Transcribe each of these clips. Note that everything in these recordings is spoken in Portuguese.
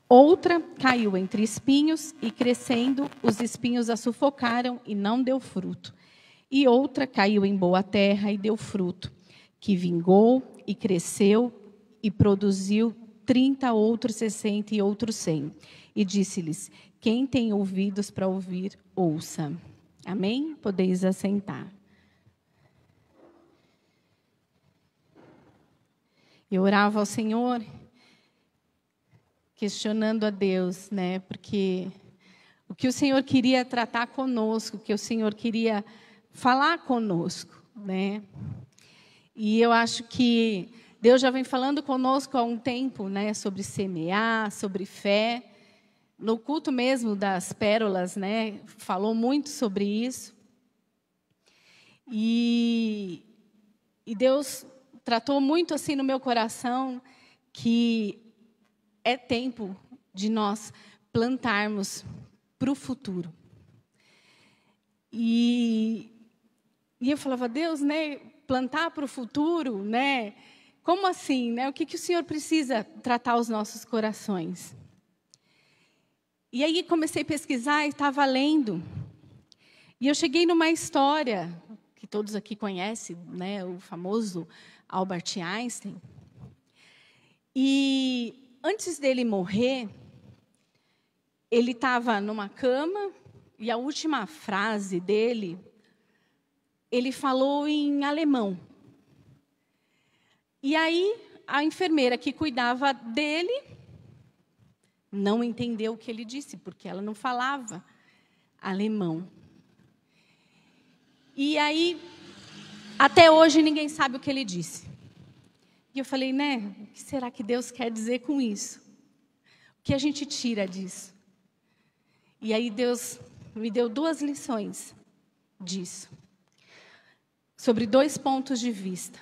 Outra caiu entre espinhos, e crescendo, os espinhos a sufocaram e não deu fruto. E outra caiu em boa terra e deu fruto, que vingou e cresceu e produziu 30, outros 60 e outros 100. E disse-lhes: quem tem ouvidos para ouvir, ouça. Amém? Podeis assentar. Eu orava ao Senhor, questionando a Deus, né? Porque o que o Senhor queria tratar conosco, o que o Senhor queria falar conosco, né? E eu acho que Deus já vem falando conosco há um tempo, né? Sobre semear, sobre fé. No culto mesmo das pérolas, né? Falou muito sobre isso. E Deus tratou muito assim no meu coração que é tempo de nós plantarmos para o futuro. E eu falava, Deus, né, plantar para o futuro, né? Como assim, né? O que o Senhor precisa tratar os nossos corações? E aí comecei a pesquisar e estava lendo. E eu cheguei numa história que todos aqui conhecem, né, o famoso Albert Einstein. E antes dele morrer, ele estava numa cama e a última frase dele, ele falou em alemão. E aí a enfermeira que cuidava dele não entendeu o que ele disse, porque ela não falava alemão. E aí, até hoje, ninguém sabe o que ele disse. E eu falei, né, o que será que Deus quer dizer com isso? O que a gente tira disso? E aí Deus me deu 2 lições disso. Sobre 2 pontos de vista.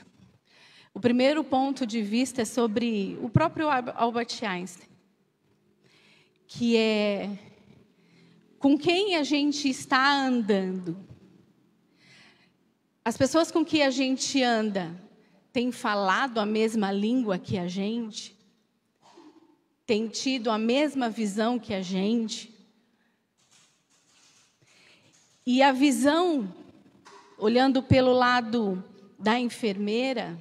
O primeiro ponto de vista é sobre o próprio Albert Einstein. Que é com quem a gente está andando. As pessoas com que a gente anda têm falado a mesma língua que a gente? Têm tido a mesma visão que a gente? E a visão, olhando pelo lado da enfermeira,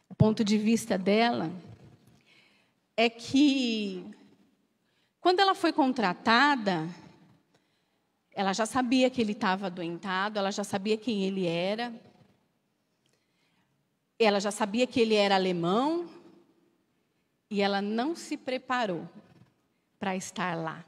o ponto de vista dela, é que quando ela foi contratada, ela já sabia que ele estava adoentado, ela já sabia quem ele era, ela já sabia que ele era alemão, e ela não se preparou para estar lá.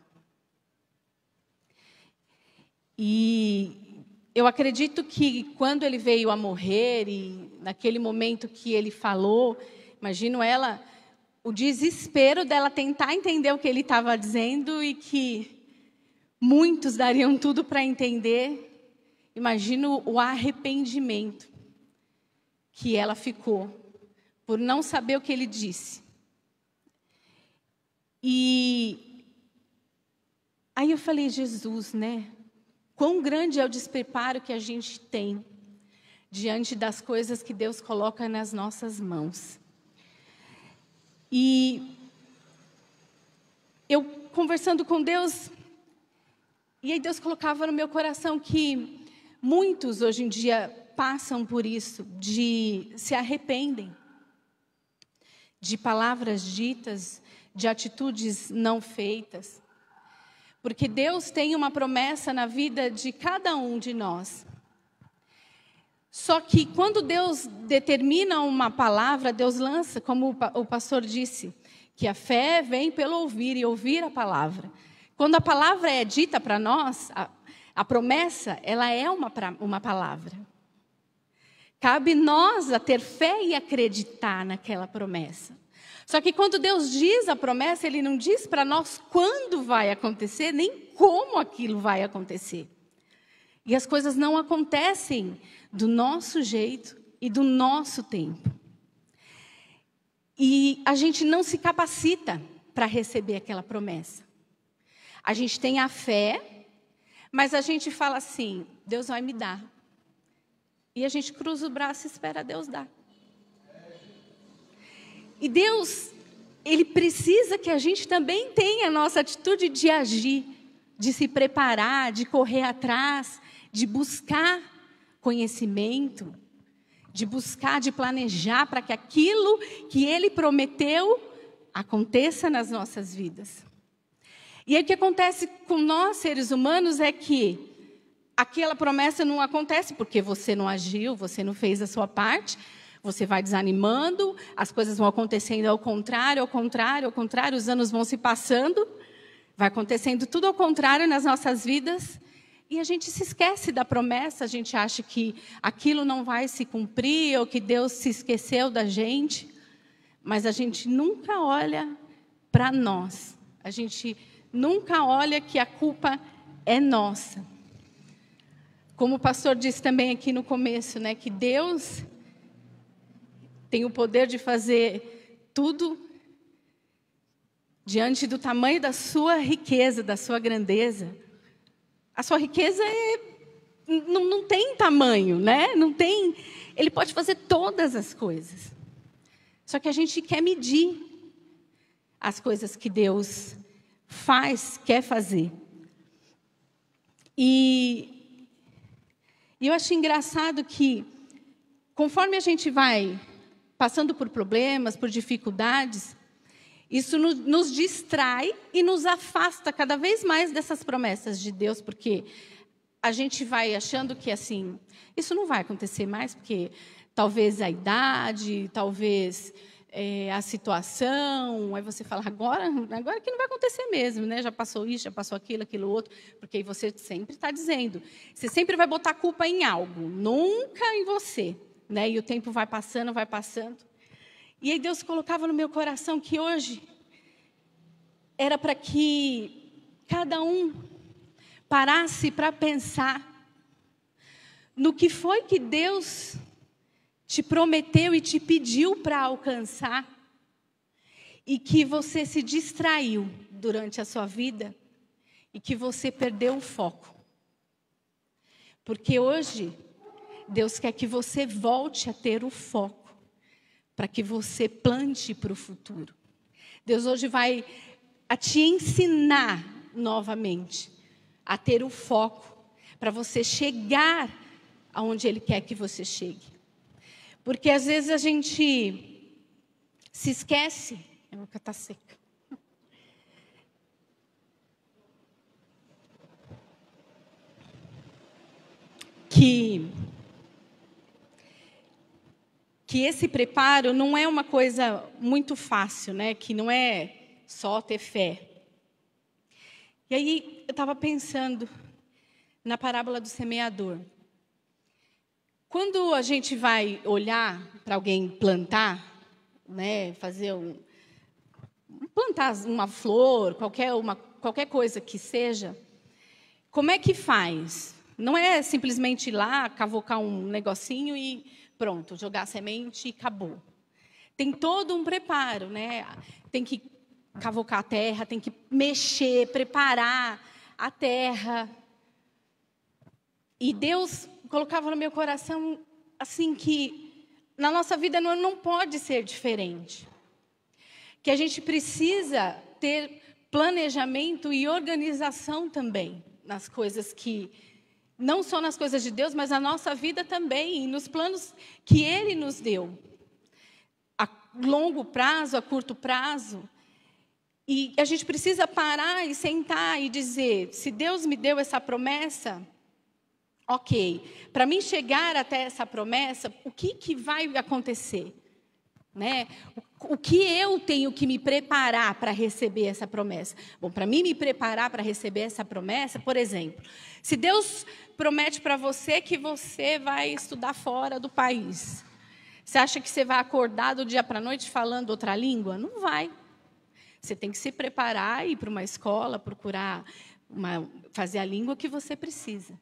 E eu acredito que quando ele veio a morrer, e naquele momento que ele falou, imagino ela, o desespero dela tentar entender o que ele estava dizendo e que muitos dariam tudo para entender. Imagino o arrependimento que ela ficou por não saber o que ele disse. E aí eu falei, Jesus, né? Quão grande é o despreparo que a gente tem diante das coisas que Deus coloca nas nossas mãos. E eu conversando com Deus, e aí Deus colocava no meu coração que muitos hoje em dia passam por isso, de se arrependem de palavras ditas, de atitudes não feitas. Porque Deus tem uma promessa na vida de cada um de nós. Só que quando Deus determina uma palavra, Deus lança, como o pastor disse, que a fé vem pelo ouvir e ouvir a palavra. Quando a palavra é dita para nós, a promessa, ela é uma palavra. Cabe nós a ter fé e acreditar naquela promessa. Só que quando Deus diz a promessa, Ele não diz para nós quando vai acontecer, nem como aquilo vai acontecer. E as coisas não acontecem do nosso jeito e do nosso tempo. E a gente não se capacita para receber aquela promessa. A gente tem a fé, mas a gente fala assim, Deus vai me dar. E a gente cruza o braço e espera Deus dar. E Deus, Ele precisa que a gente também tenha a nossa atitude de agir, de se preparar, de correr atrás, de buscar conhecimento, de buscar, de planejar para que aquilo que Ele prometeu aconteça nas nossas vidas. E aí o que acontece com nós, seres humanos, é que aquela promessa não acontece porque você não agiu, você não fez a sua parte. Você vai desanimando, as coisas vão acontecendo ao contrário, os anos vão se passando, vai acontecendo tudo ao contrário nas nossas vidas, e a gente se esquece da promessa, a gente acha que aquilo não vai se cumprir, ou que Deus se esqueceu da gente, mas a gente nunca olha para nós, a gente nunca olha que a culpa é nossa. Como o pastor disse também aqui no começo, né, que Deus tem o poder de fazer tudo diante do tamanho da sua riqueza, da sua grandeza. A sua riqueza não tem tamanho, né? Não tem. Ele pode fazer todas as coisas. Só que a gente quer medir as coisas que Deus faz, quer fazer. E eu acho engraçado que, conforme a gente vai passando por problemas, por dificuldades, isso nos distrai e nos afasta cada vez mais dessas promessas de Deus, porque a gente vai achando que, assim, isso não vai acontecer mais, porque talvez a idade, talvez a situação, aí você fala, agora que não vai acontecer mesmo, né? Já passou isso, já passou aquilo outro, porque aí você sempre está dizendo, você sempre vai botar a culpa em algo, nunca em você. Né? E o tempo vai passando. E aí Deus colocava no meu coração que hoje era para que cada um parasse para pensar no que foi que Deus te prometeu e te pediu para alcançar e que você se distraiu durante a sua vida e que você perdeu o foco. Porque hoje Deus quer que você volte a ter o foco, para que você plante para o futuro. Deus hoje vai a te ensinar novamente a ter o foco, para você chegar aonde Ele quer que você chegue. Porque às vezes a gente se esquece, a boca está seca. Que esse preparo não é uma coisa muito fácil, né? Que não é só ter fé. E aí eu estava pensando na parábola do semeador. Quando a gente vai olhar para alguém plantar, né? Plantar uma flor, qualquer coisa que seja, como é que faz? Não é simplesmente ir lá, cavocar um negocinho e pronto, jogar a semente e acabou. Tem todo um preparo, né? Tem que cavocar a terra, tem que mexer, preparar a terra. E Deus colocava no meu coração assim que na nossa vida não pode ser diferente. Que a gente precisa ter planejamento e organização também nas coisas que não só nas coisas de Deus, mas na nossa vida também, e nos planos que Ele nos deu. A longo prazo, a curto prazo. E a gente precisa parar e sentar e dizer, se Deus me deu essa promessa, ok, para mim chegar até essa promessa, o que vai acontecer? Né? O que eu tenho que me preparar para receber essa promessa? Bom, para mim me preparar para receber essa promessa, por exemplo, se Deus promete para você que você vai estudar fora do país, você acha que você vai acordar do dia para a noite falando outra língua? Não vai. Você tem que se preparar, ir para uma escola, procurar fazer a língua que você precisa.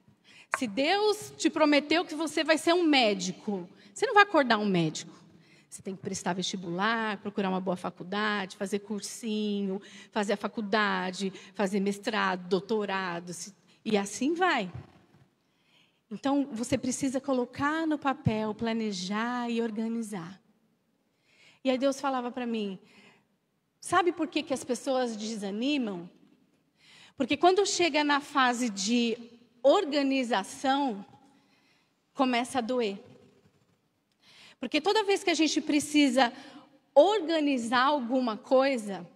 Se Deus te prometeu que você vai ser um médico, você não vai acordar um médico. Você tem que prestar vestibular, procurar uma boa faculdade, fazer cursinho, fazer a faculdade, fazer mestrado, doutorado, e assim vai. Então, você precisa colocar no papel, planejar e organizar. E aí Deus falava para mim, Sabe por que as pessoas desanimam? Porque quando chega na fase de organização, começa a doer. Porque toda vez que a gente precisa organizar alguma coisa,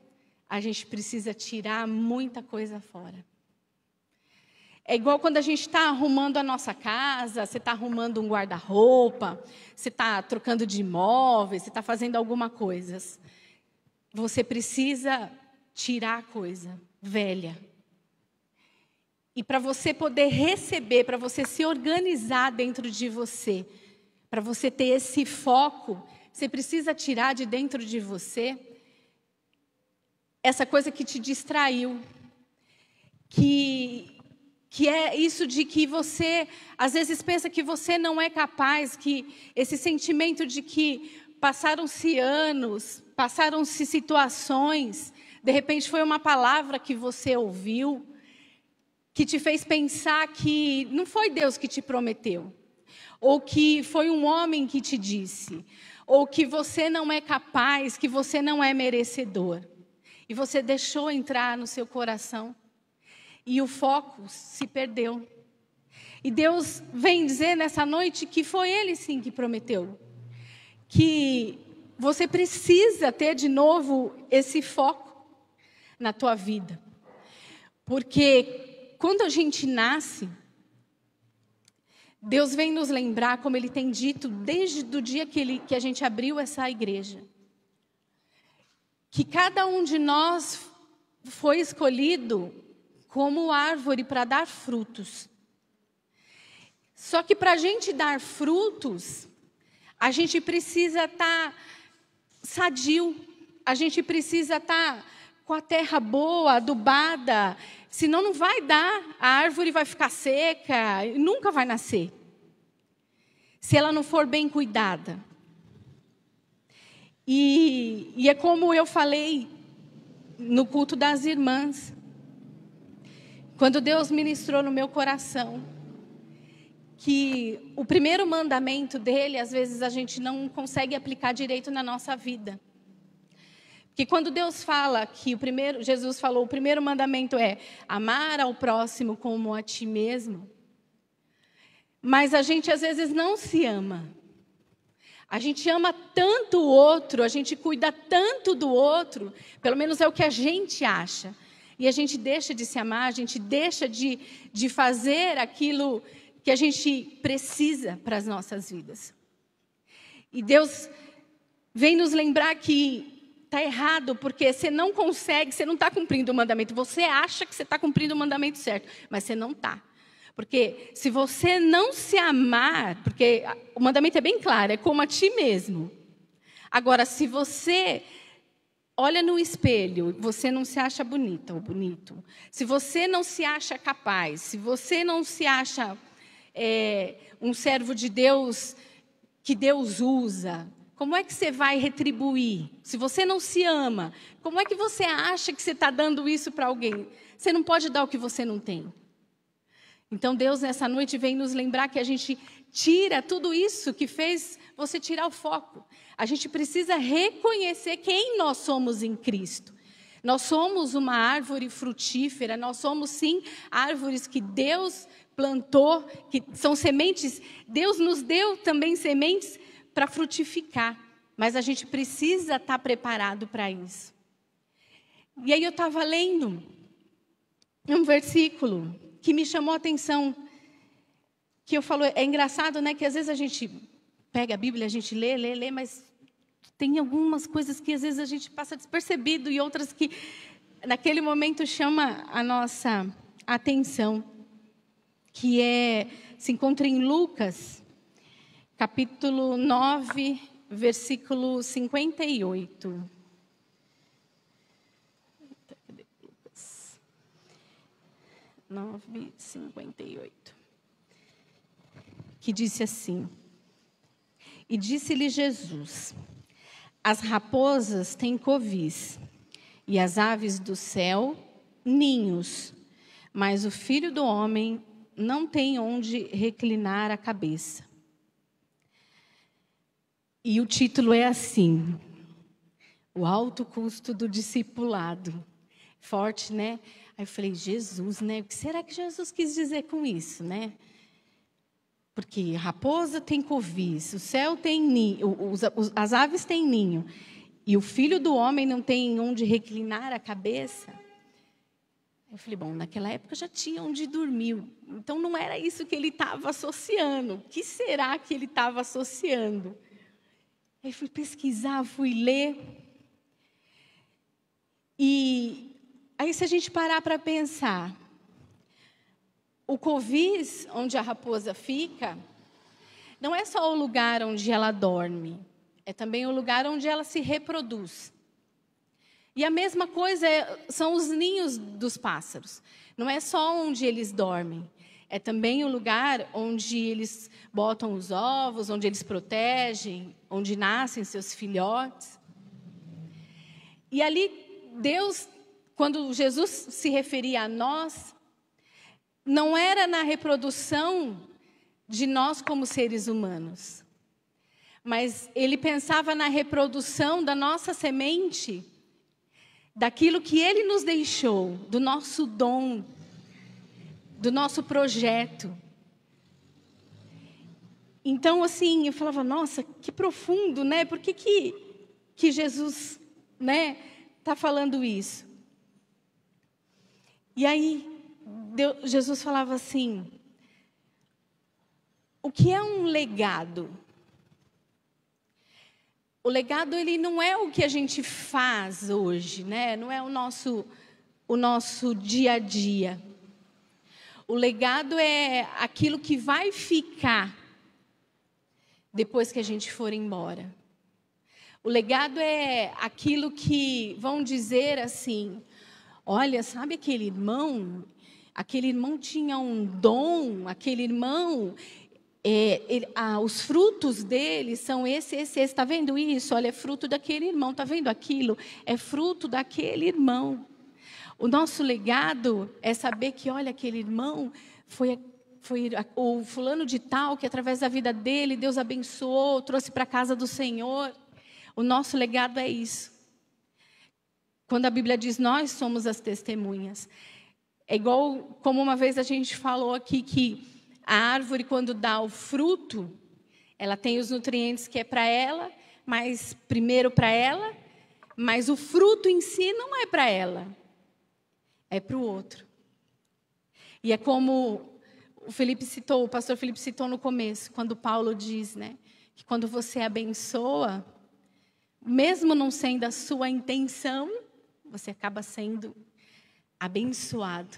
a gente precisa tirar muita coisa fora. É igual quando a gente está arrumando a nossa casa, você está arrumando um guarda-roupa, você está trocando de imóveis, você está fazendo alguma coisa. Você precisa tirar coisa velha. E para você poder receber, para você se organizar dentro de você, para você ter esse foco, você precisa tirar de dentro de você essa coisa que te distraiu, que é isso de que você, às vezes, pensa que você não é capaz, que esse sentimento de que passaram-se anos, passaram-se situações, de repente foi uma palavra que você ouviu, que te fez pensar que não foi Deus que te prometeu, ou que foi um homem que te disse, ou que você não é capaz, que você não é merecedor. E você deixou entrar no seu coração. E o foco se perdeu. E Deus vem dizer nessa noite que foi Ele sim que prometeu. Que você precisa ter de novo esse foco na tua vida. Porque quando a gente nasce, Deus vem nos lembrar, como Ele tem dito desde o dia que a gente abriu essa igreja. Que cada um de nós foi escolhido como árvore para dar frutos. Só que para a gente dar frutos, a gente precisa estar sadio, a gente precisa estar com a terra boa, adubada, senão não vai dar, a árvore vai ficar seca e nunca vai nascer, se ela não for bem cuidada. E é como eu falei no culto das irmãs, quando Deus ministrou no meu coração, que o primeiro mandamento dele, às vezes a gente não consegue aplicar direito na nossa vida. Porque quando Deus fala que Jesus falou, o primeiro mandamento é amar ao próximo como a ti mesmo, mas a gente às vezes não se ama. A gente ama tanto o outro, a gente cuida tanto do outro, pelo menos é o que a gente acha. E a gente deixa de se amar, a gente deixa de fazer aquilo que a gente precisa para as nossas vidas. E Deus vem nos lembrar que está errado, porque você não consegue, você não está cumprindo o mandamento. Você acha que você está cumprindo o mandamento certo, mas você não está. Porque se você não se amar, porque o mandamento é bem claro, é como a ti mesmo. Agora, se você olha no espelho, você não se acha bonita ou bonito. Se você não se acha capaz, se você não se acha um servo de Deus que Deus usa, como é que você vai retribuir? Se você não se ama, como é que você acha que você está dando isso para alguém? Você não pode dar o que você não tem. Então Deus nessa noite vem nos lembrar que a gente tira tudo isso que fez você tirar o foco. A gente precisa reconhecer quem nós somos em Cristo. Nós somos uma árvore frutífera, nós somos sim árvores que Deus plantou, que são sementes. Deus nos deu também sementes para frutificar, mas a gente precisa estar preparado para isso. E aí eu estava lendo um versículo que me chamou a atenção, que eu falo, é engraçado, né, que às vezes a gente pega a Bíblia, a gente lê, mas tem algumas coisas que às vezes a gente passa despercebido e outras que naquele momento chama a nossa atenção, que se encontra em Lucas, capítulo 9, versículo 58. 9:58, que disse assim: E disse-lhe Jesus: As raposas têm covis, e as aves do céu ninhos, mas o Filho do Homem não tem onde reclinar a cabeça. E o título é assim: O alto custo do discipulado. Forte, né? Aí eu falei, Jesus, né? O que será que Jesus quis dizer com isso, né? Porque raposa tem covis, o céu tem ninho, as aves têm ninho, e o filho do homem não tem onde reclinar a cabeça. Eu falei, bom, naquela época já tinha onde dormir, então não era isso que ele estava associando. O que será que ele estava associando? Aí fui pesquisar, fui ler. E aí, se a gente parar para pensar, o covis, onde a raposa fica, não é só o lugar onde ela dorme, é também o lugar onde ela se reproduz. E a mesma coisa são os ninhos dos pássaros. Não é só onde eles dormem, é também o lugar onde eles botam os ovos, onde eles protegem, onde nascem seus filhotes. E ali, Deus, quando Jesus se referia a nós, não era na reprodução de nós como seres humanos, mas ele pensava na reprodução da nossa semente, daquilo que ele nos deixou, do nosso dom, do nosso projeto. Então, assim, eu falava, nossa, que profundo, né? Por que Jesus, né, está falando isso? E aí, Jesus falava assim, o que é um legado? O legado, ele não é o que a gente faz hoje, né? Não é o nosso dia a dia. O legado é aquilo que vai ficar depois que a gente for embora. O legado é aquilo que vão dizer assim, olha, sabe aquele irmão? Aquele irmão tinha um dom, aquele irmão, os frutos dele são esse. Está vendo isso? Olha, é fruto daquele irmão. Está vendo aquilo? É fruto daquele irmão. O nosso legado é saber que, olha, aquele irmão foi o fulano de tal, que através da vida dele, Deus abençoou, trouxe para a casa do Senhor. O nosso legado é isso. Quando a Bíblia diz, nós somos as testemunhas. É igual, como uma vez a gente falou aqui, que a árvore, quando dá o fruto, ela tem os nutrientes que é para ela, mas primeiro para ela, mas o fruto em si não é para ela, é para o outro. E é como o pastor Felipe citou no começo, quando Paulo diz, né, que quando você abençoa, mesmo não sendo a sua intenção, você acaba sendo abençoado.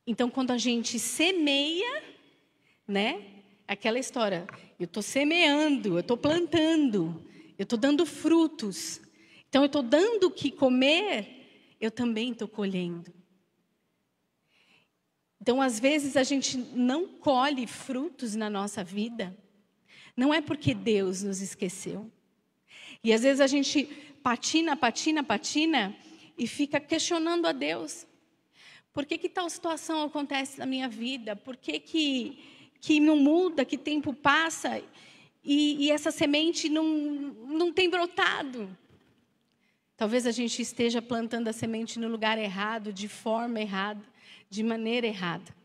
Então, quando a gente semeia, né? Aquela história, eu estou semeando, eu estou plantando, eu estou dando frutos. Então, eu estou dando o que comer, eu também estou colhendo. Então, às vezes, a gente não colhe frutos na nossa vida, não é porque Deus nos esqueceu. E, às vezes, a gente patina e fica questionando a Deus. Por que tal situação acontece na minha vida? Por que não muda, que tempo passa e essa semente não tem brotado? Talvez a gente esteja plantando a semente no lugar errado, de forma errada, de maneira errada.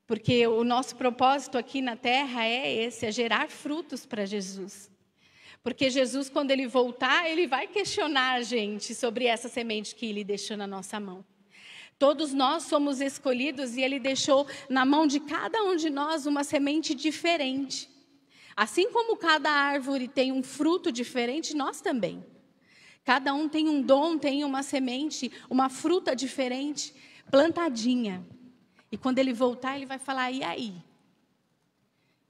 Porque o nosso propósito aqui na terra é esse, é gerar frutos para Jesus. Porque Jesus, quando ele voltar, ele vai questionar a gente sobre essa semente que ele deixou na nossa mão. Todos nós somos escolhidos e ele deixou na mão de cada um de nós uma semente diferente. Assim como cada árvore tem um fruto diferente, nós também. Cada um tem um dom, tem uma semente, uma fruta diferente, plantadinha. E quando ele voltar, ele vai falar, e aí?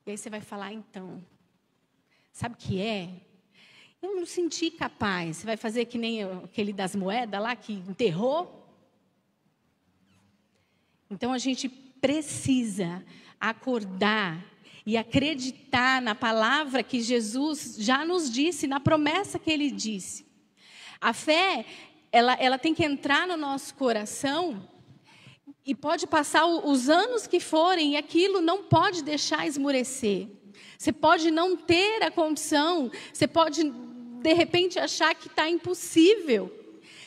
E aí você vai falar, então, sabe o que é? Eu não senti capaz. Você vai fazer que nem aquele das moedas lá, que enterrou? Então, a gente precisa acordar e acreditar na palavra que Jesus já nos disse, na promessa que Ele disse. A fé, ela tem que entrar no nosso coração e pode passar os anos que forem e aquilo não pode deixar esmurecer. Você pode não ter a condição, você pode de repente, achar que está impossível.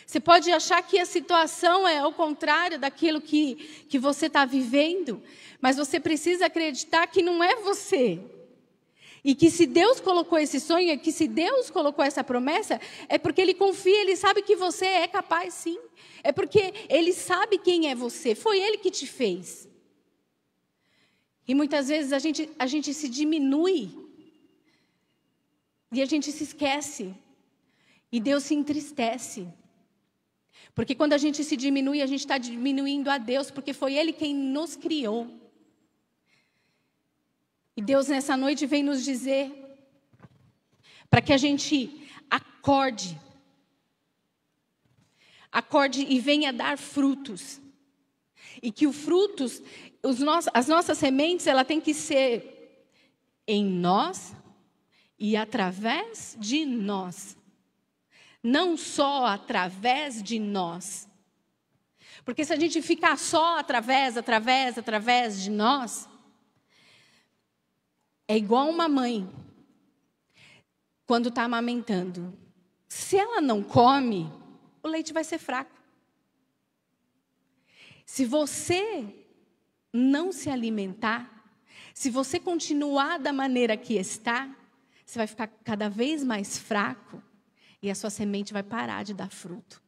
Você pode achar que a situação é ao contrário daquilo que você está vivendo. Mas você precisa acreditar que não é você. E que se Deus colocou esse sonho, que se Deus colocou essa promessa, é porque Ele confia, Ele sabe que você é capaz, sim. É porque Ele sabe quem é você. Foi Ele que te fez. E muitas vezes a gente se diminui. E a gente se esquece. E Deus se entristece. Porque quando a gente se diminui, a gente está diminuindo a Deus, porque foi Ele quem nos criou. E Deus nessa noite vem nos dizer para que a gente acorde e venha dar frutos. E que os frutos, as nossas sementes, ela tem que ser em nós e através de nós. Não só através de nós. Porque se a gente ficar só através de nós, é igual uma mãe, quando está amamentando. Se ela não come, o leite vai ser fraco. Se você não se alimentar, se você continuar da maneira que está, você vai ficar cada vez mais fraco e a sua semente vai parar de dar fruto.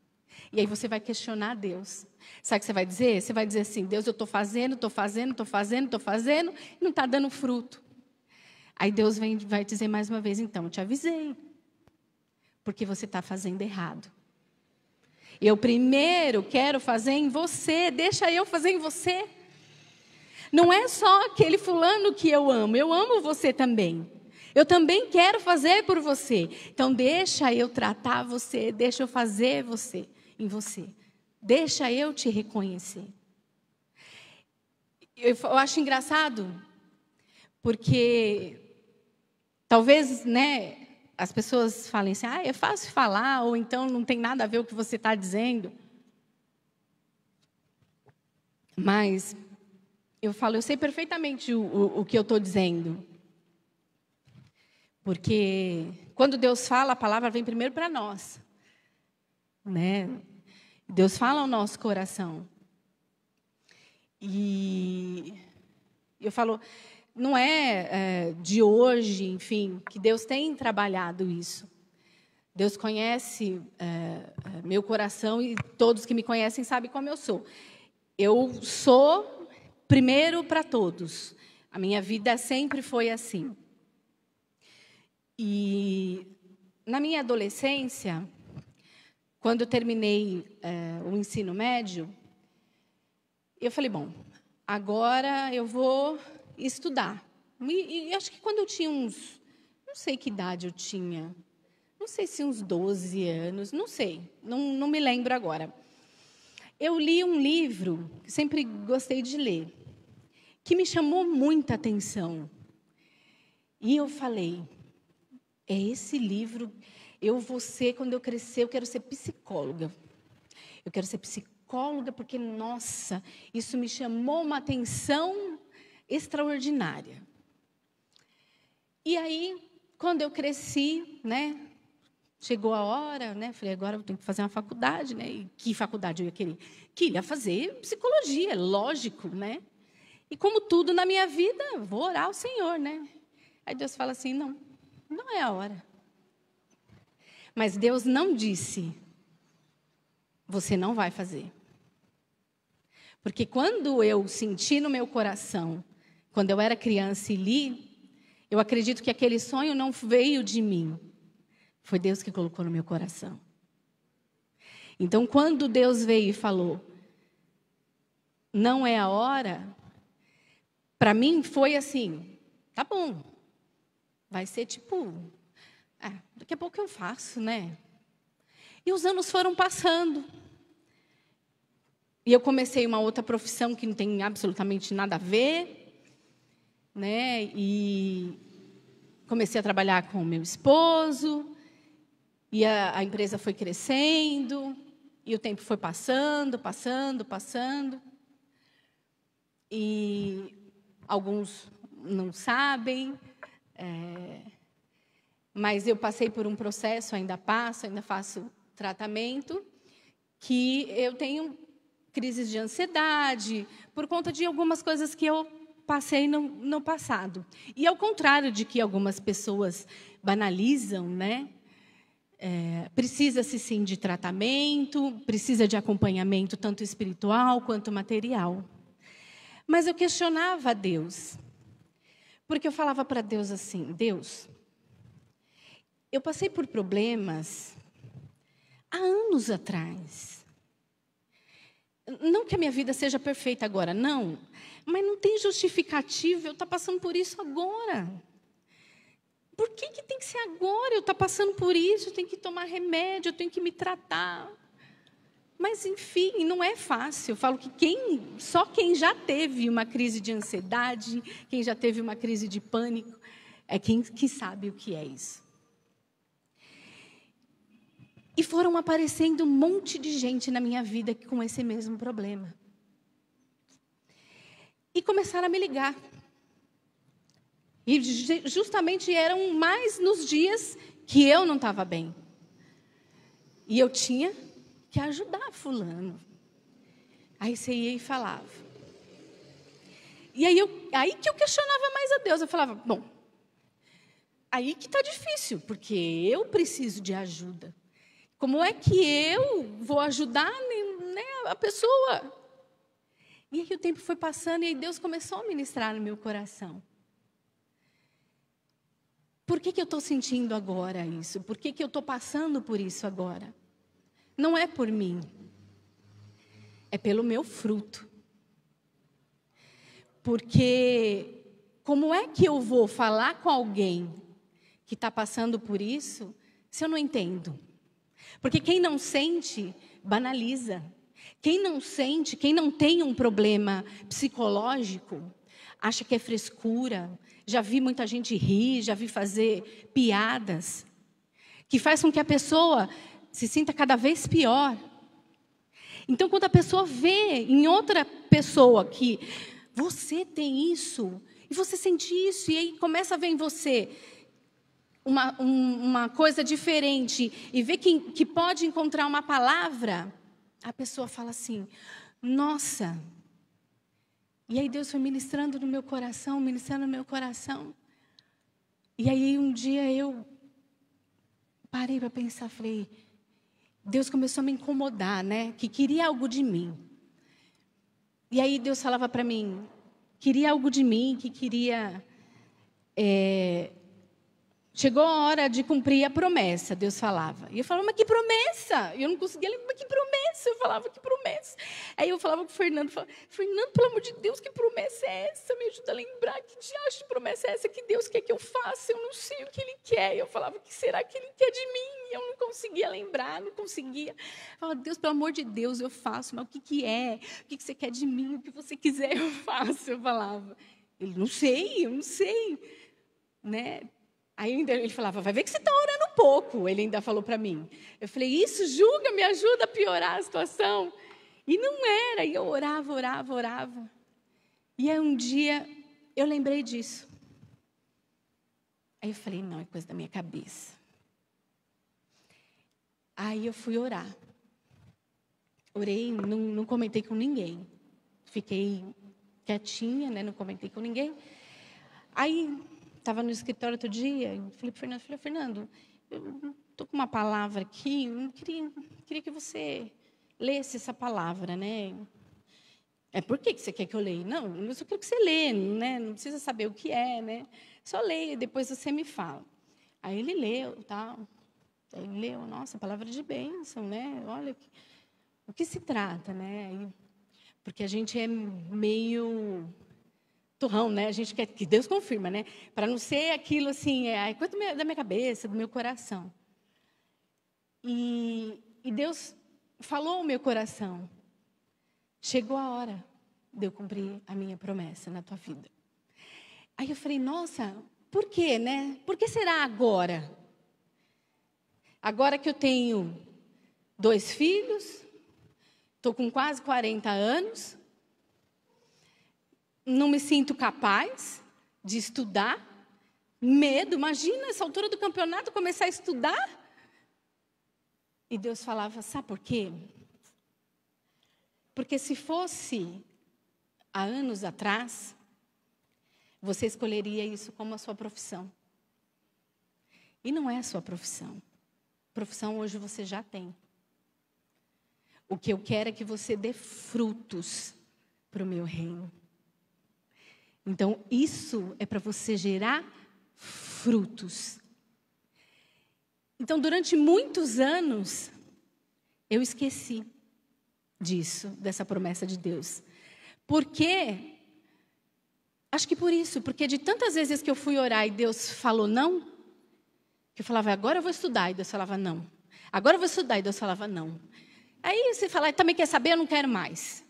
E aí você vai questionar Deus. Sabe o que você vai dizer? Você vai dizer assim, Deus, eu estou fazendo, e não está dando fruto. Aí Deus vai dizer mais uma vez, então, eu te avisei. Porque você está fazendo errado. Eu primeiro quero fazer em você, deixa eu fazer em você. Não é só aquele fulano que eu amo você também. Eu também quero fazer por você. Então deixa eu tratar você, deixa eu fazer você em você. Deixa eu te reconhecer. Eu acho engraçado, porque talvez, né, as pessoas falem assim, é fácil falar, ou então não tem nada a ver o que você está dizendo. Mas eu sei perfeitamente o que eu estou dizendo. Porque quando Deus fala, a palavra vem primeiro para nós. Né? Deus fala ao nosso coração. E eu falo, não é de hoje, enfim, que Deus tem trabalhado isso. Deus conhece meu coração e todos que me conhecem sabem como eu sou. Eu sou primeiro para todos. A minha vida sempre foi assim. E na minha adolescência, quando eu terminei o ensino médio, eu falei, bom, agora eu vou estudar. E acho que quando eu tinha não sei que idade eu tinha, não sei se uns 12 anos, não sei, não me lembro agora. Eu li um livro, que sempre gostei de ler, que me chamou muita atenção. E eu falei, é esse livro, quando eu crescer, eu quero ser psicóloga. Eu quero ser psicóloga porque, nossa, isso me chamou uma atenção extraordinária. E aí, quando eu cresci, né, chegou a hora, né, falei, agora eu tenho que fazer uma faculdade, né? E que faculdade eu ia querer? Queria fazer psicologia, lógico, né? E como tudo na minha vida, vou orar ao Senhor, né? Aí Deus fala assim, não é a hora. Mas Deus não disse, você não vai fazer. Porque quando eu senti no meu coração, quando eu era criança e li, eu acredito que aquele sonho não veio de mim. Foi Deus que colocou no meu coração. Então, quando Deus veio e falou, não é a hora, para mim foi assim, tá bom. Vai ser tipo, daqui a pouco eu faço, né? E os anos foram passando. E eu comecei uma outra profissão que não tem absolutamente nada a ver, né? E comecei a trabalhar com o meu esposo, e a empresa foi crescendo, e o tempo foi passando. E alguns não sabem, mas eu passei por um processo, ainda faço tratamento, que eu tenho crises de ansiedade, por conta de algumas coisas que eu passei no passado. E ao contrário de que algumas pessoas banalizam, né? Precisa-se sim de tratamento, precisa de acompanhamento, tanto espiritual quanto material. Mas eu questionava a Deus, porque eu falava para Deus assim: Deus, eu passei por problemas há anos atrás. Não que a minha vida seja perfeita agora, não. Mas não tem justificativa eu estar passando por isso agora. Por que tem que ser agora? Eu estou passando por isso, eu tenho que tomar remédio, eu tenho que me tratar. Mas, enfim, não é fácil. Eu falo que só quem já teve uma crise de ansiedade, quem já teve uma crise de pânico, é quem que sabe o que é isso. E foram aparecendo um monte de gente na minha vida com esse mesmo problema. E começaram a me ligar. E justamente eram mais nos dias que eu não estava bem. E eu tinha que ajudar fulano. Aí você ia e falava. E aí que eu questionava mais a Deus. Eu falava, bom, aí que está difícil, porque eu preciso de ajuda. Como é que eu vou ajudar, né, a pessoa? E aí o tempo foi passando e aí Deus começou a ministrar no meu coração. Por que eu estou sentindo agora isso? Por que eu estou passando por isso agora? Não é por mim. É pelo meu fruto. Porque como é que eu vou falar com alguém que está passando por isso se eu não entendo? Porque quem não sente, banaliza. Quem não sente, quem não tem um problema psicológico, acha que é frescura. Já vi muita gente rir, já vi fazer piadas, que faz com que a pessoa se sinta cada vez pior. Então, quando a pessoa vê em outra pessoa que você tem isso, e você sente isso, e aí começa a ver em você uma coisa diferente, e vê que pode encontrar uma palavra, a pessoa fala assim, nossa. E aí Deus foi ministrando no meu coração, E aí um dia eu parei para pensar, falei, Deus começou a me incomodar, né? Que queria algo de mim. E aí Deus falava para mim, queria algo de mim, que queria... Chegou a hora de cumprir a promessa, Deus falava. E eu falava, mas que promessa? E eu não conseguia lembrar, mas que promessa? Eu falava, que promessa? Aí eu falava com o Fernando, Fernando, pelo amor de Deus, que promessa é essa? Me ajuda a lembrar, que diacho de promessa é essa que Deus quer que eu faça? Eu não sei o que Ele quer. E eu falava, o que será que Ele quer de mim? E eu não conseguia lembrar, não conseguia. Eu falava, Deus, pelo amor de Deus, eu faço, mas o que é? O que você quer de mim? O que você quiser, eu faço. Eu falava, eu não sei, né? Aí ele falava, vai ver que você está orando pouco. Ele ainda falou para mim. Eu falei, isso julga, me ajuda a piorar a situação. E não era. E eu orava. E aí um dia eu lembrei disso. Aí eu falei, não, é coisa da minha cabeça. Aí eu fui orar. Orei, não comentei com ninguém. Fiquei quietinha, né? Não comentei com ninguém. Aí... Estava no escritório outro dia, falei para o Fernando, eu estou com uma palavra aqui, eu queria que você lesse essa palavra, né? Por que você quer que eu leia? Não, eu só quero que você lê, né? Não precisa saber o que é, né? Só leia, depois você me fala. Aí ele leu, tal. Aí ele leu, nossa, palavra de bênção, né? Olha, o que se trata, né? Porque a gente é meio... turrão, né? A gente quer que Deus confirma, né? Para não ser aquilo assim, coisa da minha cabeça, do meu coração. E Deus falou ao meu coração. Chegou a hora de eu cumprir a minha promessa na tua vida. Aí eu falei, nossa, por quê, né? Por que será agora? Agora que eu tenho 2 filhos, estou com quase 40 anos, não me sinto capaz de estudar, medo. Imagina, essa altura do campeonato, começar a estudar. E Deus falava, sabe por quê? Porque se fosse há anos atrás, você escolheria isso como a sua profissão. E não é a sua profissão. Profissão hoje você já tem. O que eu quero é que você dê frutos para o meu reino. Então, isso é para você gerar frutos. Então, durante muitos anos, eu esqueci disso, dessa promessa de Deus. Por quê? Acho que por isso, porque de tantas vezes que eu fui orar e Deus falou não, que eu falava, agora eu vou estudar, e Deus falava não. Agora eu vou estudar, e Deus falava não. Aí você fala, também quer saber? Eu não quero mais.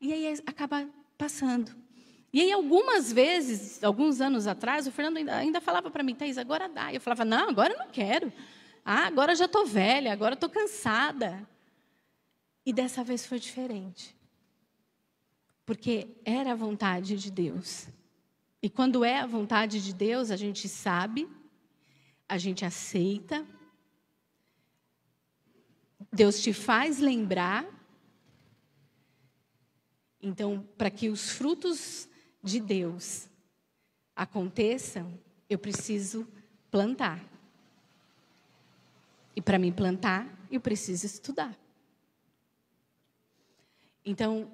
E aí acaba passando. E aí algumas vezes, alguns anos atrás, o Fernando ainda falava para mim, Thaís, agora dá. Eu falava, não, agora eu não quero. Agora eu já estou velha, agora eu estou cansada. E dessa vez foi diferente. Porque era a vontade de Deus. E quando é a vontade de Deus, a gente sabe, a gente aceita. Deus te faz lembrar. Então, para que os frutos de Deus aconteçam, eu preciso plantar. E para mim plantar, eu preciso estudar. Então,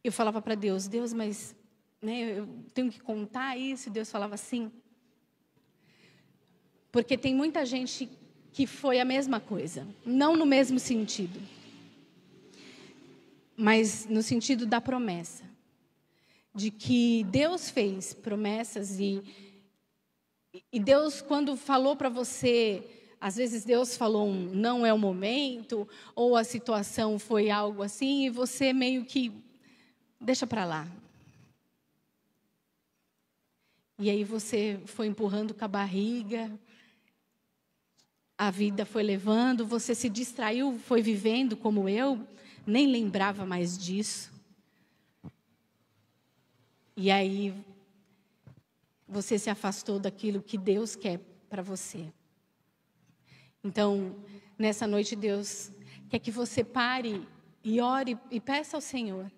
eu falava para Deus, mas eu tenho que contar isso? E Deus falava sim. Porque tem muita gente que foi a mesma coisa. Não no mesmo sentido. Mas no sentido da promessa. De que Deus fez promessas e Deus, quando falou para você, às vezes Deus falou não é o momento, ou a situação foi algo assim, e você meio que deixa para lá. E aí você foi empurrando com a barriga, a vida foi levando, você se distraiu, foi vivendo como eu, nem lembrava mais disso. E aí você se afastou daquilo que Deus quer para você. Então, nessa noite Deus quer que você pare e ore e peça ao Senhor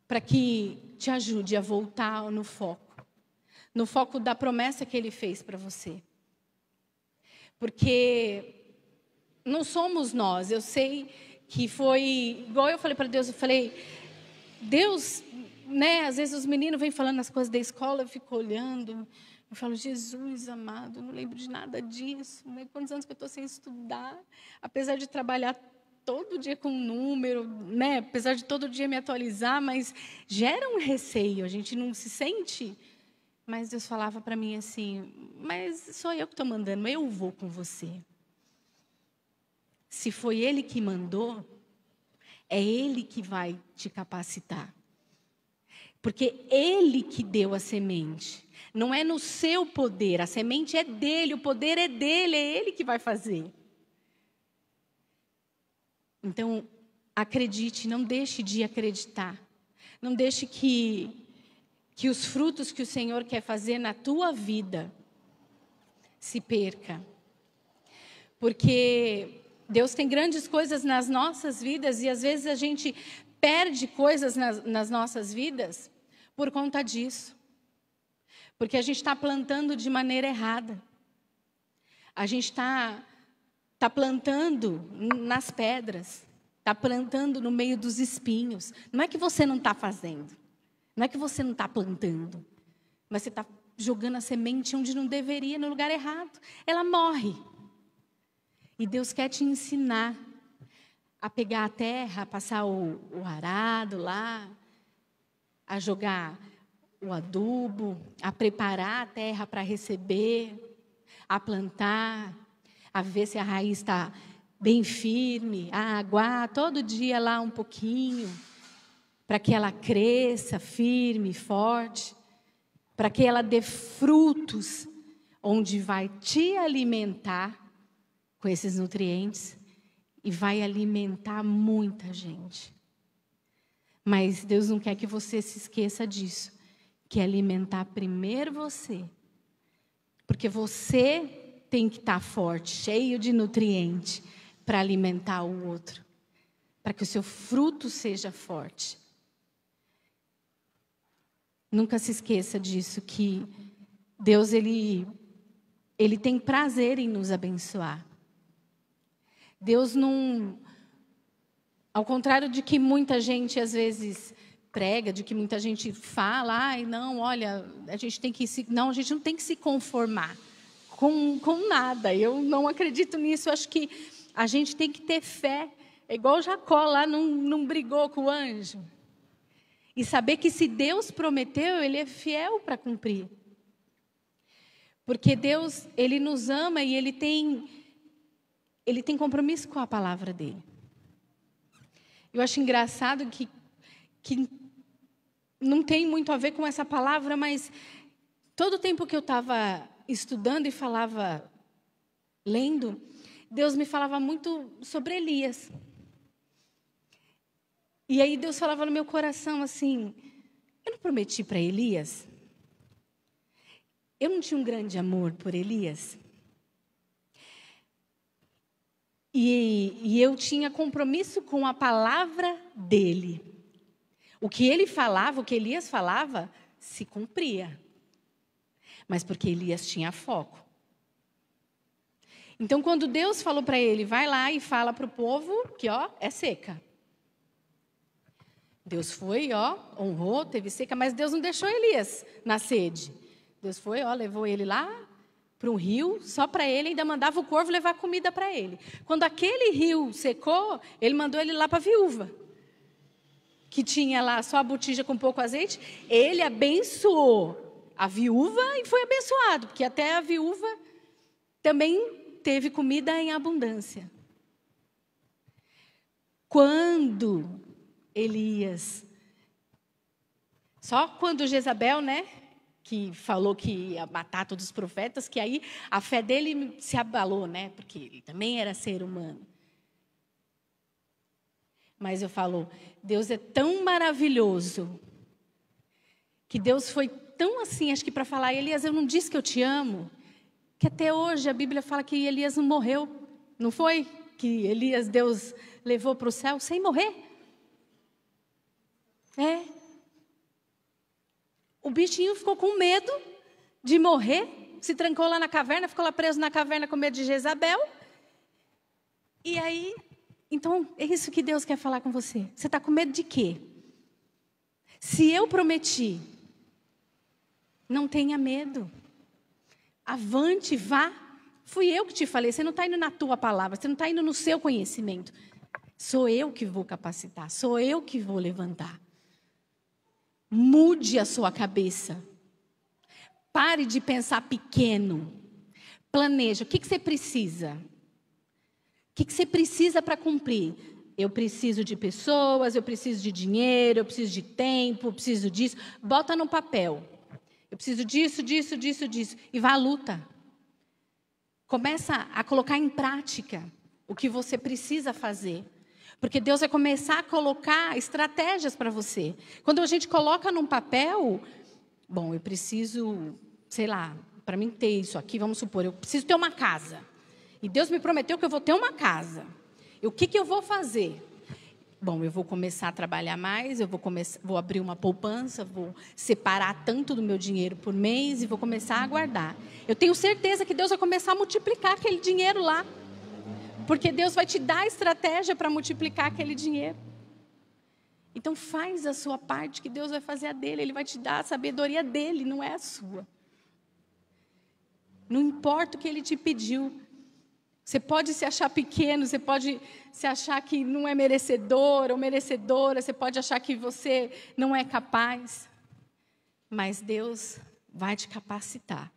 para que te ajude a voltar no foco da promessa que Ele fez para você. Porque não somos nós, eu sei que foi, igual eu falei para Deus, eu falei, Deus, às vezes os meninos vêm falando as coisas da escola, eu fico olhando, eu falo, Jesus amado, eu não lembro de nada disso, quantos anos que eu estou sem estudar, apesar de trabalhar todo dia com número, apesar de todo dia me atualizar, mas gera um receio, a gente não se sente. Mas Deus falava para mim assim, mas sou eu que estou mandando, eu vou com você. Se foi Ele que mandou, é Ele que vai te capacitar. Porque Ele que deu a semente. Não é no seu poder, a semente é dEle, o poder é dEle, é Ele que vai fazer. Então, acredite, não deixe de acreditar. Não deixe que os frutos que o Senhor quer fazer na tua vida se perca. Porque Deus tem grandes coisas nas nossas vidas e às vezes a gente perde coisas nas nossas vidas por conta disso. Porque a gente está plantando de maneira errada. A gente está plantando nas pedras, está plantando no meio dos espinhos. Não é que você não está fazendo, não é que você não está plantando, mas você está jogando a semente onde não deveria, no lugar errado. Ela morre. E Deus quer te ensinar a pegar a terra, a passar o arado lá, a jogar o adubo, a preparar a terra para receber, a plantar, a ver se a raiz está bem firme, a aguar todo dia lá um pouquinho, para que ela cresça firme, forte, para que ela dê frutos, onde vai te alimentar com esses nutrientes e vai alimentar muita gente. Mas Deus não quer que você se esqueça disso, que alimentar primeiro você. Porque você tem que estar forte, cheio de nutriente, para alimentar o outro. Para que o seu fruto seja forte. Nunca se esqueça disso, que Deus, Ele tem prazer em nos abençoar. Deus não... Ao contrário de que muita gente, às vezes, prega, de que muita gente fala, ai, não, olha, a gente não tem que se conformar com nada. Eu não acredito nisso, eu acho que a gente tem que ter fé. É igual Jacó lá, não brigou com o anjo. E saber que se Deus prometeu, Ele é fiel para cumprir. Porque Deus, Ele nos ama e Ele tem compromisso com a palavra dEle. Eu acho engraçado que não tem muito a ver com essa palavra, mas todo o tempo que eu estava estudando e falava, lendo, Deus me falava muito sobre Elias. E aí Deus falava no meu coração assim, eu não prometi para Elias? Eu não tinha um grande amor por Elias? E eu tinha compromisso com a palavra dele. O que ele falava, o que Elias falava, se cumpria. Mas porque Elias tinha foco. Então, quando Deus falou para ele, vai lá e fala para o povo que, é seca. Deus foi, honrou, teve seca, mas Deus não deixou Elias na sede. Deus foi, levou ele lá para um rio, só para ele, ainda mandava o corvo levar comida para ele. Quando aquele rio secou, ele mandou ele lá para a viúva, que tinha lá só a botija com pouco azeite. Ele abençoou a viúva e foi abençoado, porque até a viúva também teve comida em abundância. Quando Elias, só quando Jezabel, que falou que ia matar todos os profetas, que aí a fé dele se abalou, porque ele também era ser humano. Mas eu falo, Deus é tão maravilhoso, que Deus foi tão assim, acho que para falar, Elias, eu não disse que eu te amo, que até hoje a Bíblia fala que Elias não morreu. Não foi que Elias, Deus levou para o céu sem morrer? O bichinho ficou com medo de morrer, se trancou lá na caverna, ficou lá preso na caverna com medo de Jezabel. E aí, então, é isso que Deus quer falar com você. Você está com medo de quê? Se eu prometi, não tenha medo. Avante, vá. Fui eu que te falei, você não está indo na tua palavra, você não está indo no seu conhecimento. Sou eu que vou capacitar, sou eu que vou levantar. Mude a sua cabeça. Pare de pensar pequeno. Planeja. O que você precisa? O que você precisa para cumprir? Eu preciso de pessoas, eu preciso de dinheiro, eu preciso de tempo, eu preciso disso. Bota no papel. Eu preciso disso, disso, disso, disso. E vá à luta. Começa a colocar em prática o que você precisa fazer. Porque Deus vai começar a colocar estratégias para você. Quando a gente coloca num papel, eu preciso, sei lá, para mim ter isso aqui, vamos supor, eu preciso ter uma casa. E Deus me prometeu que eu vou ter uma casa. E o que eu vou fazer? Eu vou começar a trabalhar mais, vou abrir uma poupança, vou separar tanto do meu dinheiro por mês e vou começar a guardar. Eu tenho certeza que Deus vai começar a multiplicar aquele dinheiro lá. Porque Deus vai te dar estratégia para multiplicar aquele dinheiro. Então faz a sua parte que Deus vai fazer a dele. Ele vai te dar a sabedoria dele, não é a sua. Não importa o que ele te pediu. Você pode se achar pequeno, você pode se achar que não é merecedor ou merecedora, você pode achar que você não é capaz. Mas Deus vai te capacitar.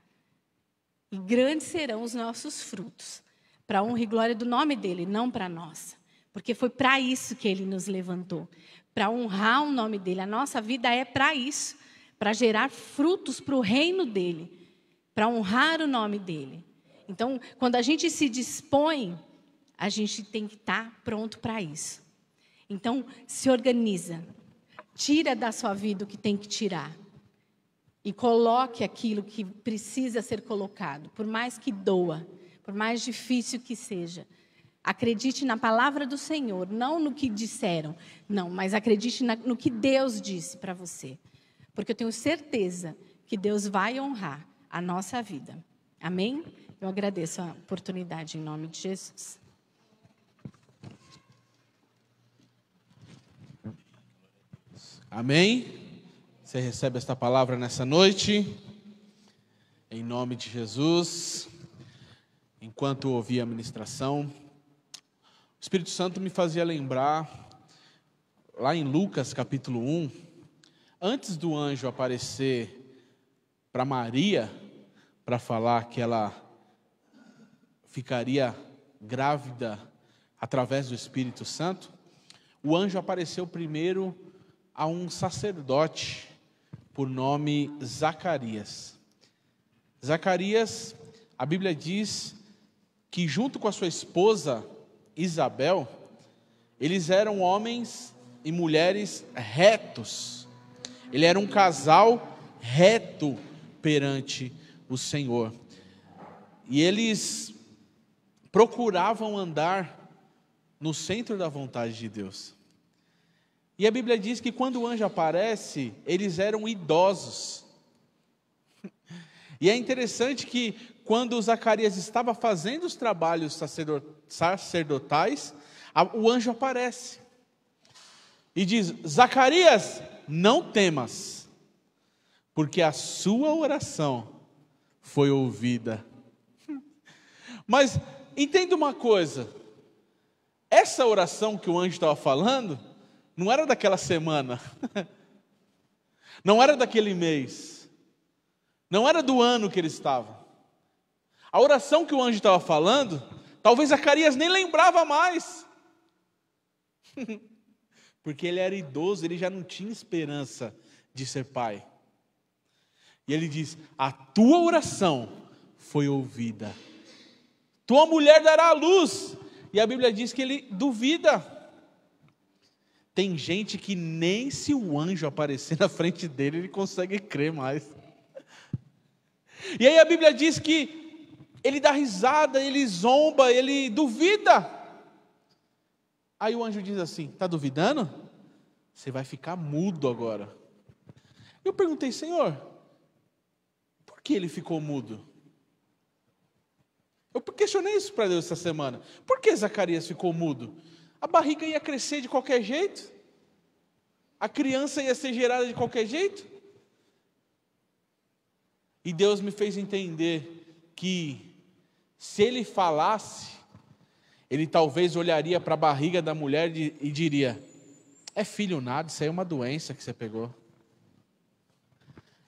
E grandes serão os nossos frutos. Para a honra e glória do nome dele, não para nós. Porque foi para isso que ele nos levantou. Para honrar o nome dele. A nossa vida é para isso. Para gerar frutos para o reino dele. Para honrar o nome dele. Então, quando a gente se dispõe, a gente tem que estar pronto para isso. Então, se organiza. Tira da sua vida o que tem que tirar. E coloque aquilo que precisa ser colocado, por mais que doa, por mais difícil que seja. Acredite na palavra do Senhor, não no que disseram, não, mas acredite no que Deus disse para você. Porque eu tenho certeza que Deus vai honrar a nossa vida. Amém? Eu agradeço a oportunidade em nome de Jesus. Amém? Você recebe esta palavra nessa noite, em nome de Jesus. Enquanto ouvia a ministração, o Espírito Santo me fazia lembrar, lá em Lucas capítulo 1, antes do anjo aparecer para Maria, para falar que ela ficaria grávida através do Espírito Santo, o anjo apareceu primeiro a um sacerdote, por nome Zacarias. Zacarias, a Bíblia diz que junto com a sua esposa Isabel, eles eram homens e mulheres retos. Ele era um casal reto perante o Senhor. E eles procuravam andar no centro da vontade de Deus. E a Bíblia diz que quando o anjo aparece, eles eram idosos. E é interessante que quando Zacarias estava fazendo os trabalhos sacerdotais, o anjo aparece. E diz: Zacarias, não temas, porque a sua oração foi ouvida. Mas entenda uma coisa, essa oração que o anjo estava falando, não era daquela semana, não era daquele mês, não era do ano que ele estava. A oração que o anjo estava falando, talvez Zacarias nem lembrava mais, porque ele era idoso, ele já não tinha esperança de ser pai. E ele diz: a tua oração foi ouvida, tua mulher dará à luz. E a Bíblia diz que ele duvida. Tem gente que nem se o anjo aparecer na frente dele, ele consegue crer mais. E aí a Bíblia diz que ele dá risada, ele zomba, ele duvida. Aí o anjo diz assim: está duvidando? Você vai ficar mudo agora. Eu perguntei: Senhor, por que ele ficou mudo? Eu questionei isso para Deus essa semana. Por que Zacarias ficou mudo? A barriga ia crescer de qualquer jeito? A criança ia ser gerada de qualquer jeito? E Deus me fez entender que se ele falasse, ele talvez olharia para a barriga da mulher e diria: é filho nada, isso aí é uma doença que você pegou.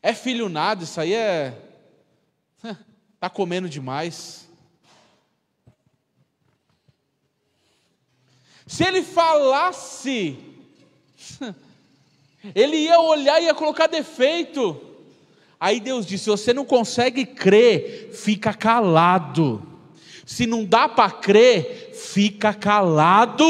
É filho nada, isso aí está comendo demais. Se ele falasse, ele ia olhar e ia colocar defeito. Aí Deus disse: se você não consegue crer, fica calado. Se não dá para crer, fica calado.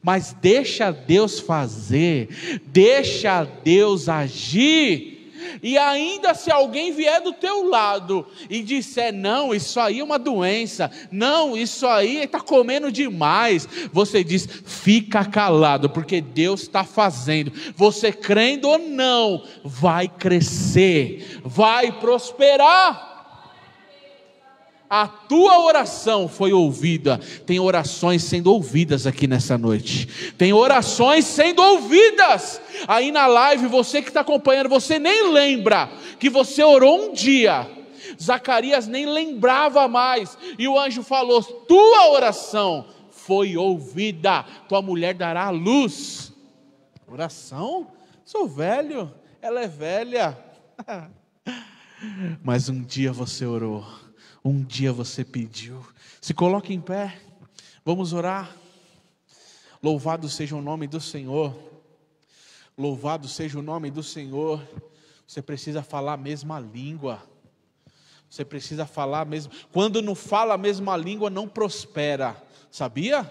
Mas deixa Deus fazer, deixa Deus agir. E ainda se alguém vier do teu lado e disser: não, isso aí é uma doença, não, isso aí está comendo demais, você diz: fica calado, porque Deus está fazendo. Você crendo ou não, vai crescer, vai prosperar. A tua oração foi ouvida. Tem orações sendo ouvidas aqui nessa noite. Tem orações sendo ouvidas. Aí na live, você que está acompanhando, você nem lembra que você orou um dia. Zacarias nem lembrava mais. E o anjo falou: tua oração foi ouvida. Tua mulher dará à luz. Oração? Sou velho. Ela é velha. Mas um dia você orou. Um dia você pediu. Se coloque em pé. Vamos orar. Louvado seja o nome do Senhor. Louvado seja o nome do Senhor. Você precisa falar a mesma língua. Você precisa falar a mesma. Quando não fala a mesma língua, não prospera. Sabia?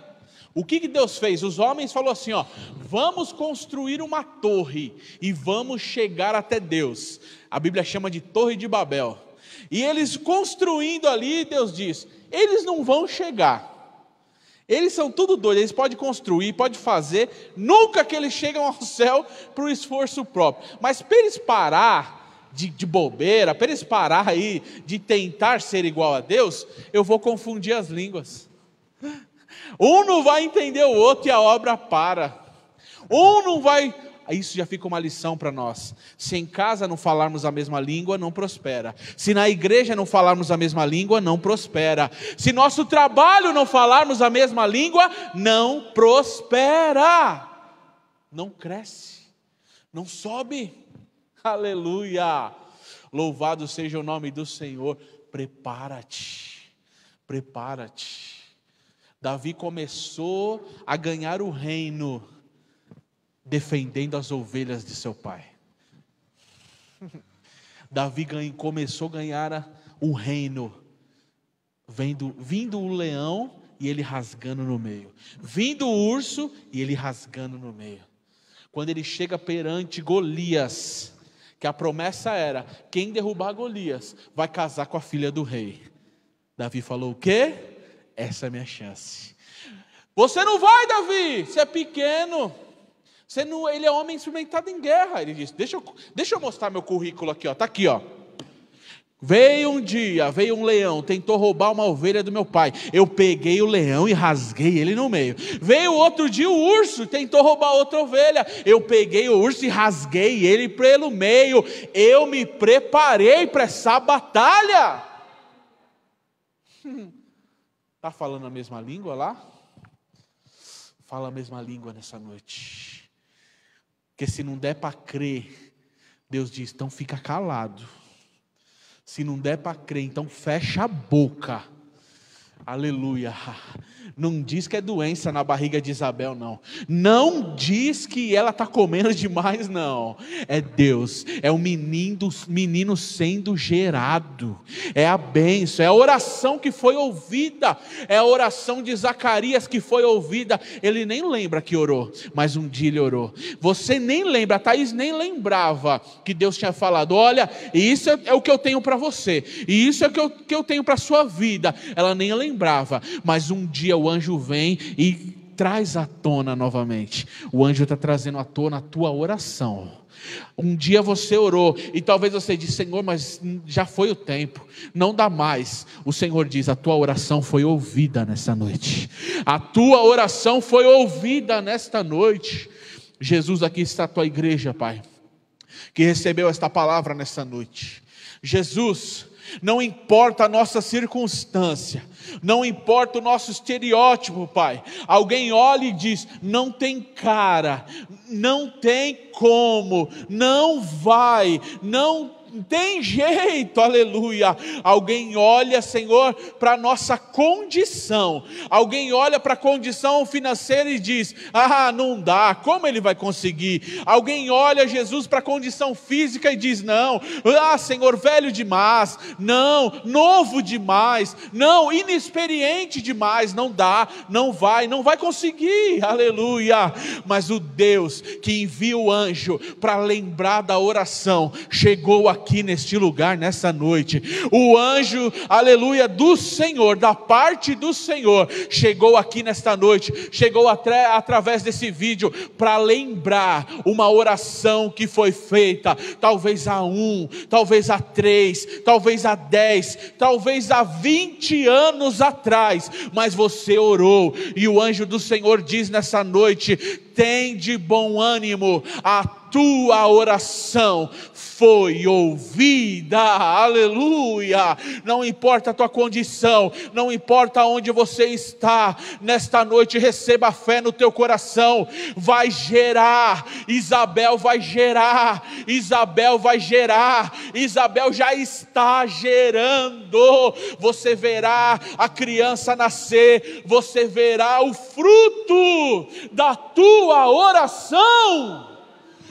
O que Deus fez? Os homens falaram assim, ó, vamos construir uma torre e vamos chegar até Deus. A Bíblia chama de Torre de Babel. E eles construindo ali, Deus diz, eles não vão chegar. Eles são tudo doidos, eles podem construir, podem fazer, nunca que eles chegam ao céu por esforço próprio. Mas para eles parar de bobeira, para eles parar aí de tentar ser igual a Deus, eu vou confundir as línguas. Um não vai entender o outro e a obra para. Um não vai... Isso já fica uma lição para nós. Se em casa não falarmos a mesma língua, não prospera. Se na igreja não falarmos a mesma língua, não prospera. Se nosso trabalho não falarmos a mesma língua, não prospera. Não cresce. Não sobe. Aleluia. Louvado seja o nome do Senhor. Prepara-te. Prepara-te. Davi começou a ganhar o reino defendendo as ovelhas de seu pai. Davi começou a ganhar o reino, vindo o leão e ele rasgando no meio, vindo o urso e ele rasgando no meio. Quando ele chega perante Golias, que a promessa era, quem derrubar Golias vai casar com a filha do rei. Davi falou o quê? Essa é a minha chance. Você não vai, Davi, você é pequeno. Ele é homem experimentado em guerra. Ele disse, deixa eu mostrar meu currículo aqui, está aqui, ó. Veio um leão, tentou roubar uma ovelha do meu pai. Eu peguei o leão e rasguei ele no meio. Veio outro dia o urso, tentou roubar outra ovelha. Eu peguei o urso e rasguei ele pelo meio. Eu me preparei para essa batalha. Está falando a mesma língua lá? Fala a mesma língua nessa noite. Porque se não der para crer, Deus diz, então fica calado. Se não der para crer, então fecha a boca. Aleluia. Não diz que é doença na barriga de Isabel, não. Não diz que ela está comendo demais, não. É Deus, é o menino sendo gerado. É a bênção, é a oração que foi ouvida. É a oração de Zacarias que foi ouvida. Ele nem lembra que orou, mas um dia ele orou. Você nem lembra, a Thaís nem lembrava que Deus tinha falado, olha, isso é o que eu tenho para você. E isso é o que eu tenho para a sua vida. Ela nem lembrava, mas um dia o anjo vem e traz à tona novamente. O anjo está trazendo à tona a tua oração. Um dia você orou e talvez você disse, Senhor, mas já foi o tempo, não dá mais. O Senhor diz, a tua oração foi ouvida nessa noite. A tua oração foi ouvida nesta noite. Jesus, aqui está a tua igreja, Pai, que recebeu esta palavra nesta noite. Jesus, não importa a nossa circunstância, não importa o nosso estereótipo, Pai. Alguém olha e diz, não tem cara, não tem como, não vai, não tem jeito, aleluia. Alguém olha, Senhor, para a nossa condição. Alguém olha para a condição financeira e diz, não dá, como ele vai conseguir? Alguém olha, Jesus, para a condição física e diz, não, Senhor, velho demais, não, novo demais, não, inexperiente demais, não dá, não vai conseguir, aleluia. Mas o Deus que envia o anjo para lembrar da oração, chegou aqui neste lugar, nessa noite. O anjo, aleluia, do Senhor, da parte do Senhor, chegou aqui nesta noite, chegou através desse vídeo, para lembrar uma oração que foi feita, talvez há 1, talvez há 3, talvez há 10, talvez há 20 anos atrás, mas você orou, e o anjo do Senhor diz nessa noite, tem de bom ânimo, a tua oração foi ouvida, aleluia. Não importa a tua condição, não importa onde você está, nesta noite receba fé no teu coração, vai gerar, Isabel vai gerar, Isabel vai gerar, Isabel já está gerando, você verá a criança nascer, você verá o fruto da tua oração.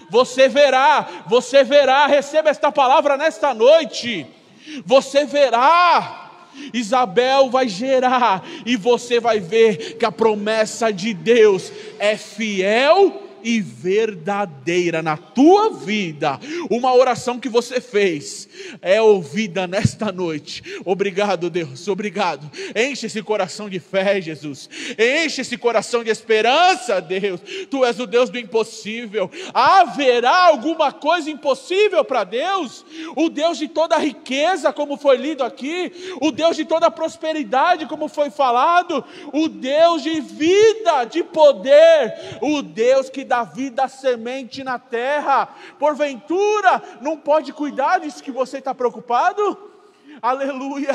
Você verá, receba esta palavra nesta noite, você verá, Isabel vai gerar, e você vai ver que a promessa de Deus é fiel e verdadeira na tua vida. Uma oração que você fez é ouvida nesta noite. Obrigado, Deus, obrigado. Enche esse coração de fé, Jesus. Enche esse coração de esperança, Deus. Tu és o Deus do impossível. Haverá alguma coisa impossível para Deus? O Deus de toda riqueza, como foi lido aqui, o Deus de toda prosperidade, como foi falado, o Deus de vida, de poder, o Deus que dá vida à semente na terra, porventura não pode cuidar disso que você está preocupado? Aleluia,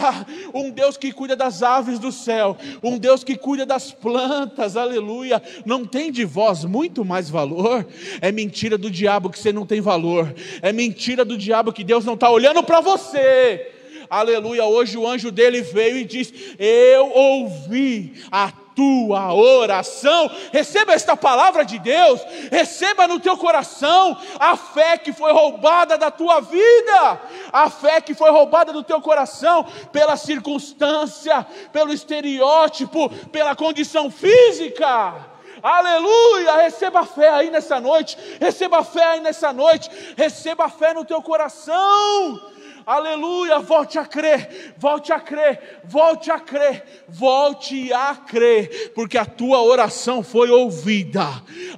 um Deus que cuida das aves do céu, um Deus que cuida das plantas, aleluia, não tem de vós muito mais valor? É mentira do diabo que você não tem valor, é mentira do diabo que Deus não está olhando para você. Aleluia, hoje o anjo dele veio e disse: eu ouvi a tua oração. Receba esta palavra de Deus, receba no teu coração a fé que foi roubada da tua vida, a fé que foi roubada do teu coração pela circunstância, pelo estereótipo, pela condição física. Aleluia, receba fé aí nessa noite, receba fé aí nessa noite, receba fé no teu coração. Aleluia, volte a crer, volte a crer, volte a crer, volte a crer, porque a tua oração foi ouvida,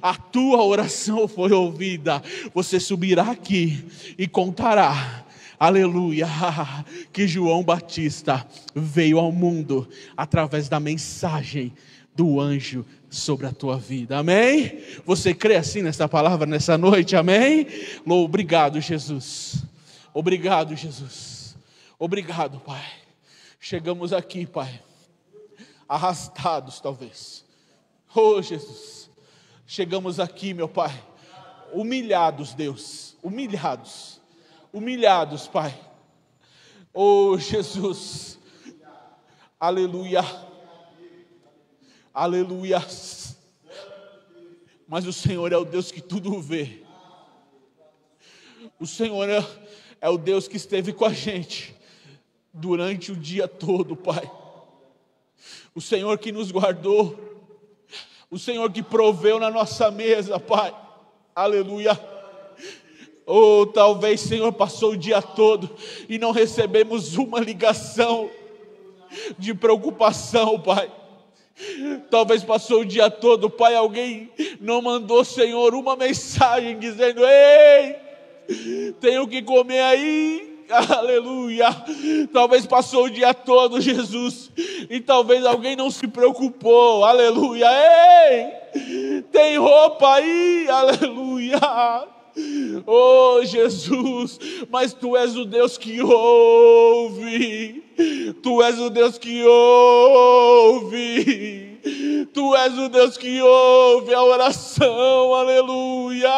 a tua oração foi ouvida. Você subirá aqui e contará, aleluia, que João Batista veio ao mundo através da mensagem do anjo sobre a tua vida, amém? Você crê assim nessa palavra, nessa noite, amém? Obrigado, Jesus. Obrigado, Jesus. Obrigado, Pai. Chegamos aqui, Pai, arrastados talvez. Oh, Jesus. Chegamos aqui, meu Pai, humilhados, Deus. Humilhados. Humilhados, Pai. Oh, Jesus. Aleluia. Aleluia. Mas o Senhor é o Deus que tudo vê. O Senhor é o Deus que esteve com a gente durante o dia todo, Pai. O Senhor que nos guardou, o Senhor que proveu na nossa mesa, Pai. Aleluia. Oh, talvez, Senhor, passou o dia todo e não recebemos uma ligação de preocupação, Pai. Talvez passou o dia todo, Pai, alguém não mandou, Senhor, uma mensagem dizendo: ei, tenho que comer aí, aleluia. Talvez passou o dia todo, Jesus, e talvez alguém não se preocupou, aleluia. Ei, tem roupa aí, aleluia. Oh, Jesus, mas Tu és o Deus que ouve, Tu és o Deus que ouve, Tu és o Deus que ouve a oração, aleluia.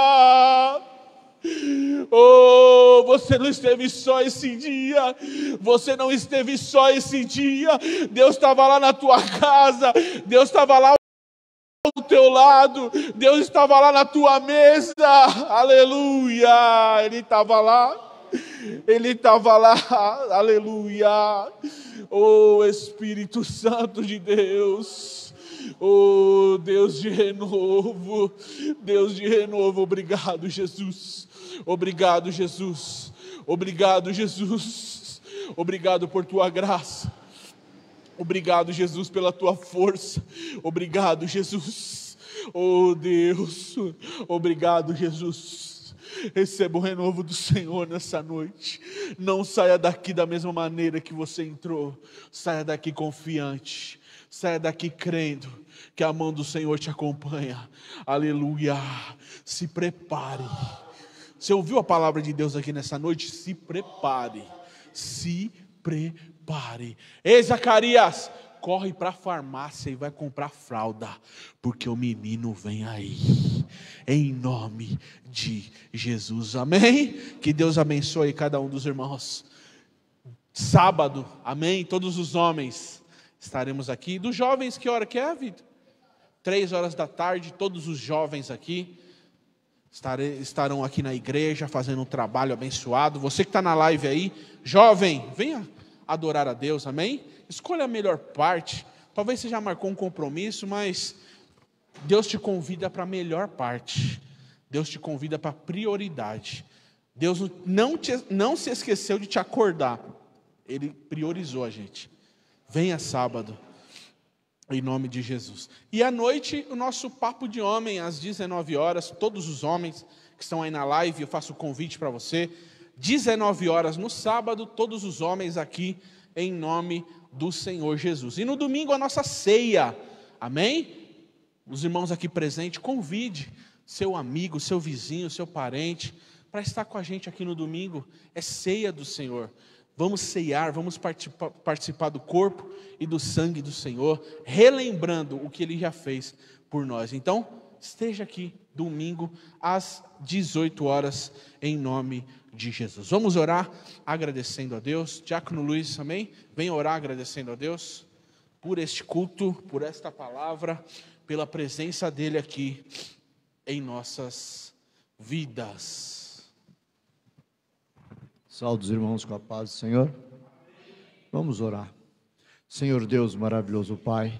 Oh, você não esteve só esse dia, você não esteve só esse dia, Deus estava lá na tua casa, Deus estava lá ao teu lado, Deus estava lá na tua mesa, aleluia, Ele estava lá, aleluia. Oh, Espírito Santo de Deus, oh, Deus de renovo, obrigado, Jesus. Obrigado, Jesus. Obrigado, Jesus. Obrigado por Tua graça. Obrigado, Jesus, pela Tua força. Obrigado, Jesus. Oh, Deus. Obrigado, Jesus. Receba o renovo do Senhor nessa noite. Não saia daqui da mesma maneira que você entrou. Saia daqui confiante. Saia daqui crendo que a mão do Senhor te acompanha. Aleluia. Se prepare. Você ouviu a palavra de Deus aqui nessa noite? Se prepare, se prepare. Ei, Zacarias, corre para a farmácia e vai comprar fralda, porque o menino vem aí, em nome de Jesus, amém? Que Deus abençoe cada um dos irmãos. Sábado, amém? Todos os homens estaremos aqui. Dos jovens, que hora que é, Vitor? 3 horas da tarde, todos os jovens aqui estarão aqui na igreja fazendo um trabalho abençoado. Você que está na live aí, jovem, venha adorar a Deus, amém? Escolha a melhor parte. Talvez você já marcou um compromisso, mas Deus te convida para a melhor parte. Deus te convida para a prioridade. Deus não se esqueceu de te acordar. Ele priorizou a gente. Venha sábado, em nome de Jesus. E à noite, o nosso papo de homem, às 19 horas, todos os homens que estão aí na live, eu faço o convite para você. 19 horas no sábado, todos os homens aqui, em nome do Senhor Jesus. E no domingo, a nossa ceia, amém? Os irmãos aqui presentes, convide seu amigo, seu vizinho, seu parente, para estar com a gente aqui no domingo. É ceia do Senhor. Vamos ceiar, vamos participar do corpo e do sangue do Senhor, relembrando o que Ele já fez por nós. Então, esteja aqui domingo às 18 horas, em nome de Jesus. Vamos orar agradecendo a Deus. Diácono Luiz, amém? Venha orar agradecendo a Deus por este culto, por esta palavra, pela presença dEle aqui em nossas vidas. Saúde os irmãos com a paz do Senhor. Vamos orar. Senhor Deus maravilhoso Pai,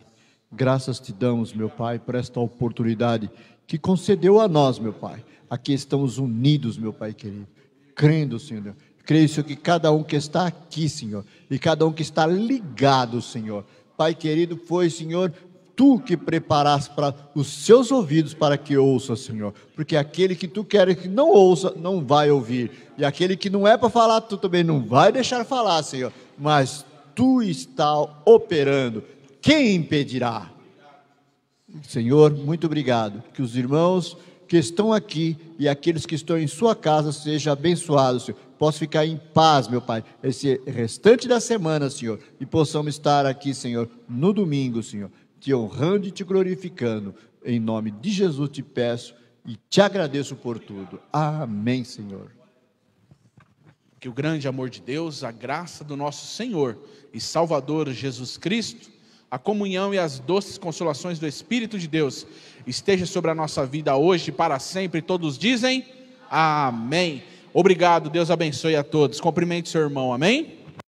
graças te damos, meu Pai, por esta oportunidade que concedeu a nós, meu Pai. Aqui estamos unidos, meu Pai querido, crendo, Senhor. Creio, Senhor, que cada um que está aqui, Senhor, e cada um que está ligado, Senhor, Pai querido, foi, Senhor, Tu que preparaste para os seus ouvidos para que ouça, Senhor. Porque aquele que Tu queres que não ouça, não vai ouvir. E aquele que não é para falar, Tu também não vai deixar falar, Senhor. Mas Tu está operando. Quem impedirá? Senhor, muito obrigado. Que os irmãos que estão aqui e aqueles que estão em sua casa sejam abençoados, Senhor. Posso ficar em paz, meu Pai, esse restante da semana, Senhor. E possamos estar aqui, Senhor, no domingo, Senhor, te honrando e te glorificando. Em nome de Jesus te peço e te agradeço por tudo. Amém, Senhor. Que o grande amor de Deus, a graça do nosso Senhor e Salvador Jesus Cristo, a comunhão e as doces consolações do Espírito de Deus esteja sobre a nossa vida hoje e para sempre. Todos dizem amém. Obrigado, Deus abençoe a todos. Cumprimente seu irmão, amém?